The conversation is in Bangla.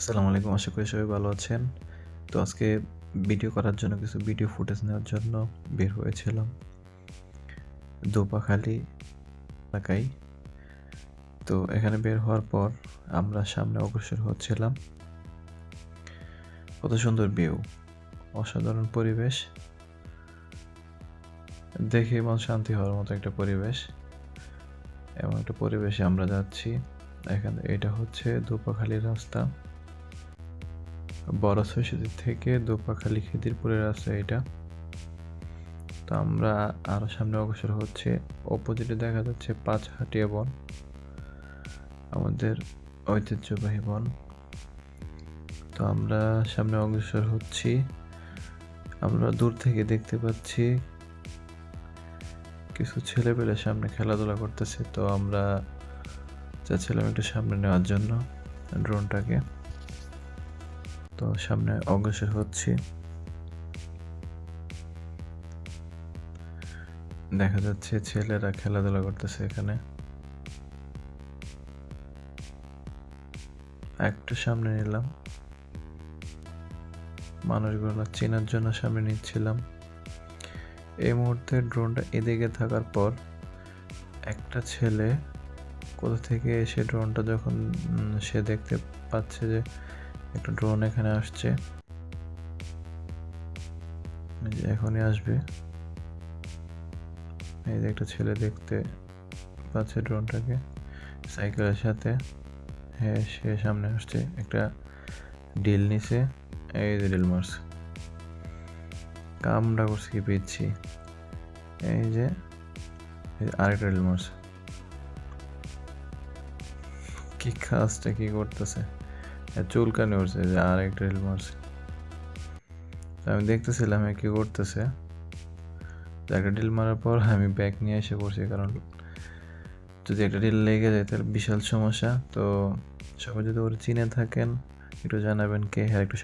আসসালামু আলাইকুম, আশা করি সবাই ভালো আছেন। তো আজকে ভিডিও করার জন্য কিছু ভিডিও ফুটেজ নেওয়ার জন্য বের হয়েছিলাম দোপাখালী এলাকায়। তো এখানে বের হওয়ার পর আমরা সামনে অগ্রসর হচ্ছিলাম। কত সুন্দর ভিউ, অসাধারণ পরিবেশ, দেখে মন শান্তি হওয়ার মতো একটা পরিবেশ। এমন একটা পরিবেশে আমরা যাচ্ছি। এখানে এটা হচ্ছে দোপাখালী রাস্তা, বড় সৈয়দী থেকে দোপাখালী খিদিরপুরের রাস্তা এটা। তো আমরা আরো সামনে অগ্রসর হচ্ছে। অপোজিটে দেখা যাচ্ছে পাঁচহাটিয়া বন, আমাদের ঐতিহ্যবাহী বন। তো আমরা সামনে অগ্রসর হচ্ছি। আমরা দূর থেকে দেখতে পাচ্ছি কিছু ছেলেপেলে সামনে খেলাধুলা করতেছে। তো আমরা চাচ্ছিলাম একটু সামনে নেওয়ার জন্য ড্রোনটাকে। তো সামনে অগ্রসর হচ্ছি। দেখা যাচ্ছে ছেলেরা খেলাধুলা করতেছে এখানে। একটু সামনে নিলাম, মানুষগুলো চেনার জন্য সামনে নিচ্ছিলাম। এই মুহূর্তে ড্রোনটা এদিকে থাকার পর একটা ছেলে কোথা থেকে এসে ড্রোনটা যখন সে দেখতে পাচ্ছে যে একটা ড্রোন এখানে আসছে, এখনই আসবে। এই যে একটা ছেলে দেখতে পাচ্ছে ড্রোনটাকে সাইকেলের সাথে। হ্যাঁ, সে সামনে আসছে, একটা ডিল নিছে। এই যে ডিল মারছে, কামড়া করছে কি পিচ্ছি। এই যে আরেকটা ডিল মারছে। কি কাজটা কি করতেছে, চুলকানি উঠছে যে আরেকটা ডিল মারছে। আমি দেখতেছিলাম কি করতেছে। একটা ডিল মারার পর আমি ব্যাগ নিয়ে এসে পড়ছি, কারণ যদি একটা ডিল লেগে যায় তাহলে বিশাল সমস্যা। তো সবাই যদি ওরা চিনে থাকেন একটু জানাবেন কে। হ্যাঁ, একটু